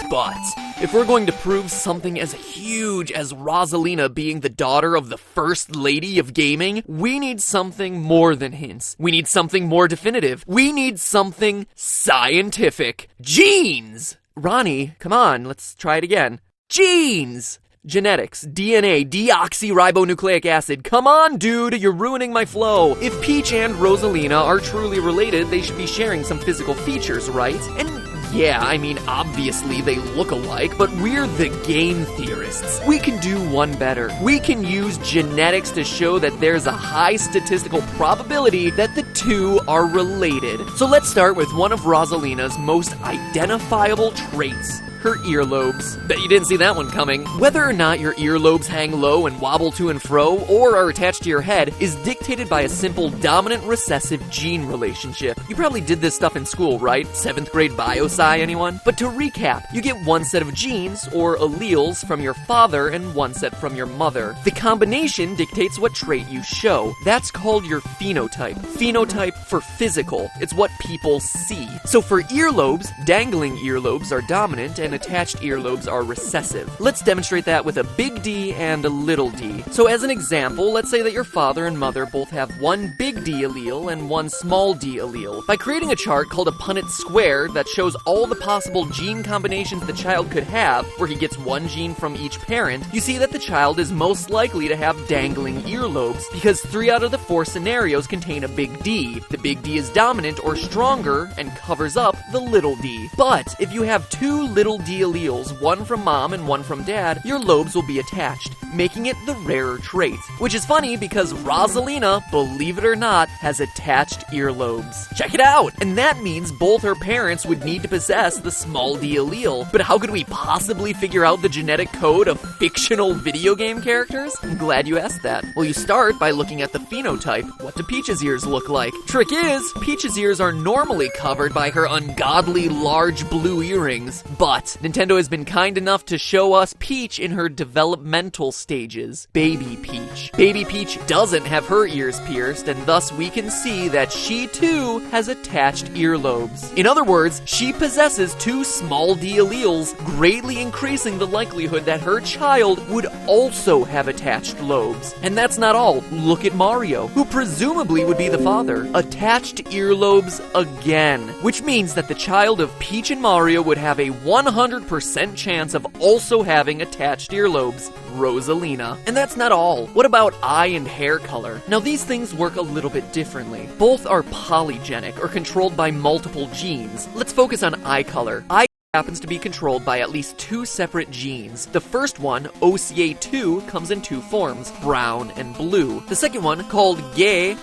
But if we're going to prove something as huge as Rosalina being the daughter of the first lady of gaming, we need something more than hints. We need something more definitive. We need something scientific. Genes! Ronnie, come on, let's try it again. Genes! Genetics, DNA, deoxyribonucleic acid. Come on, dude, you're ruining my flow. If Peach and Rosalina are truly related, they should be sharing some physical features, right? And yeah, I mean, obviously they look alike, but we're the game theorists. We can do one better. We can use genetics to show that there's a high statistical probability that the two are related. So let's start with one of Rosalina's most identifiable traits. Her earlobes. Bet you didn't see that one coming. Whether or not your earlobes hang low and wobble to and fro, or are attached to your head, is dictated by a simple dominant-recessive gene relationship. You probably did this stuff in school, right? 7th grade bio-sci, anyone? But to recap, you get one set of genes, or alleles, from your father and one set from your mother. The combination dictates what trait you show. That's called your phenotype. Phenotype for physical. It's what people see. So for earlobes, dangling earlobes are dominant, and attached earlobes are recessive. Let's demonstrate that with a big D and a little d. So as an example, let's say that your father and mother both have one big D allele and one small d allele. By creating a chart called a Punnett square that shows all the possible gene combinations the child could have, where he gets one gene from each parent, you see that the child is most likely to have dangling earlobes, because 3 out of the 4 scenarios contain a big D. The big D is dominant or stronger and covers up the little d. But if you have 2 little D alleles, one from mom and one from dad, your lobes will be attached, making it the rarer trait. Which is funny because Rosalina, believe it or not, has attached earlobes. Check it out! And that means both her parents would need to possess the small D allele. But how could we possibly figure out the genetic code of fictional video game characters? I'm glad you asked that. Well, you start by looking at the phenotype. What do Peach's ears look like? Trick is, Peach's ears are normally covered by her ungodly large blue earrings, but Nintendo has been kind enough to show us Peach in her developmental stages. Baby Peach. Baby Peach doesn't have her ears pierced, and thus we can see that she too has attached earlobes. In other words, she possesses 2 small D alleles, greatly increasing the likelihood that her child would also have attached lobes. And that's not all. Look at Mario, who presumably would be the father. Attached earlobes again, which means that the child of Peach and Mario would have a 100% chance of also having attached earlobes. Rosalina. And that's not all. What about eye and hair color? Now these things work a little bit differently. Both are polygenic, or controlled by multiple genes. Let's focus on eye color. Eye happens to be controlled by at least 2 separate genes. The first one, OCA2, comes in 2 forms, brown and blue. The second one, called Guy,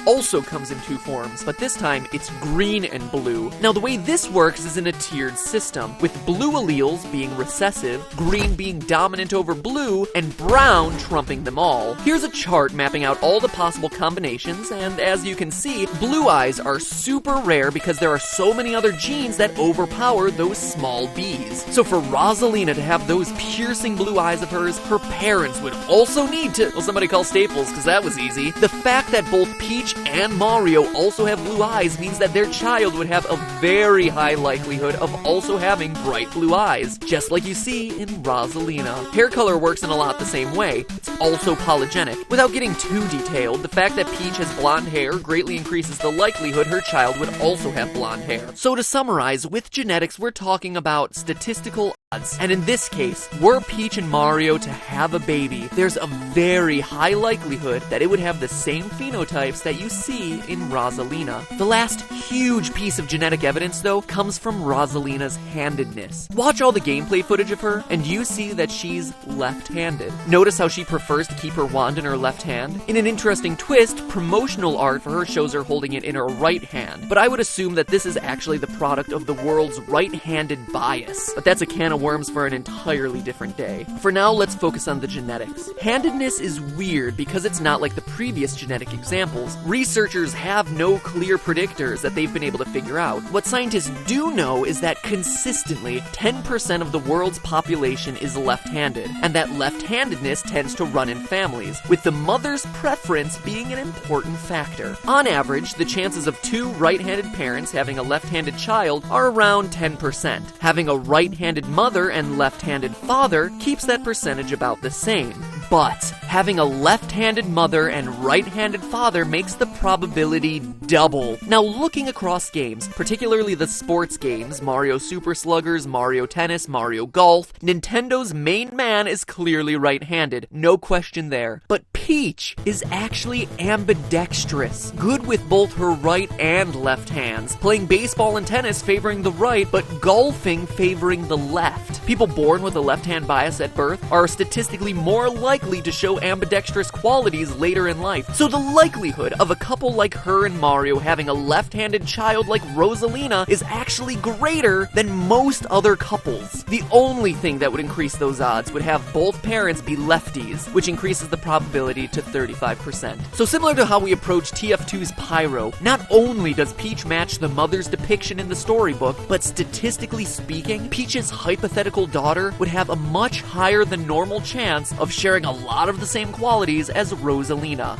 also comes in 2 forms, but this time it's green and blue. Now the way this works is in a tiered system, with blue alleles being recessive, green being dominant over blue, and brown trumping them all. Here's a chart mapping out all the possible combinations, and as you can see, blue eyes are super rare because there are so many other genes that overpower those small B's. So for Rosalina to have those piercing blue eyes of hers, her parents would also need to, well, somebody call Staples, because that was easy. The fact that both Peach and Mario also have blue eyes means that their child would have a very high likelihood of also having bright blue eyes, just like you see in Rosalina. Hair color works in a lot the same way. It's also polygenic. Without getting too detailed, the fact that Peach has blonde hair greatly increases the likelihood her child would also have blonde hair. So to summarize, with genetics, we're talking about statistical odds. And in this case, were Peach and Mario to have a baby, there's a very high likelihood that it would have the same phenotypes that you see in Rosalina. The last huge piece of genetic evidence, though, comes from Rosalina's handedness. Watch all the gameplay footage of her, and you see that she's left-handed. Notice how she prefers to keep her wand in her left hand? In an interesting twist, promotional art for her shows her holding it in her right hand. But I would assume that this is actually the product of the world's right-handed bias. But that's a can of worms for an entirely different day. For now, let's focus on the genetics. Handedness is weird because it's not like the previous genetic examples. Researchers have no clear predictors that they've been able to figure out. What scientists do know is that consistently, 10% of the world's population is left-handed, and that left-handedness tends to run in families, with the mother's preference being an important factor. On average, the chances of 2 right-handed parents having a left-handed child child are around 10%. Having a right-handed mother and left-handed father keeps that percentage about the same. But having a left-handed mother and right-handed father makes the probability double. Now, looking across games, particularly the sports games, Mario Super Sluggers, Mario Tennis, Mario Golf, Nintendo's main man is clearly right-handed, no question there. But Peach is actually ambidextrous, good with both her right and left hands, playing baseball and tennis favoring the right, but golfing favoring the left. People born with a left-hand bias at birth are statistically more likely to show ambidextrous qualities later in life. So the likelihood of a couple like her and Mario having a left-handed child like Rosalina is actually greater than most other couples. The only thing that would increase those odds would have both parents be lefties, which increases the probability to 35%. So similar to how we approach TF2's Pyro, not only does Peach match the mother's depiction in the storybook, but statistically speaking, Peach's hypothetical daughter would have a much higher than normal chance of sharing a lot of the same qualities as Rosalina.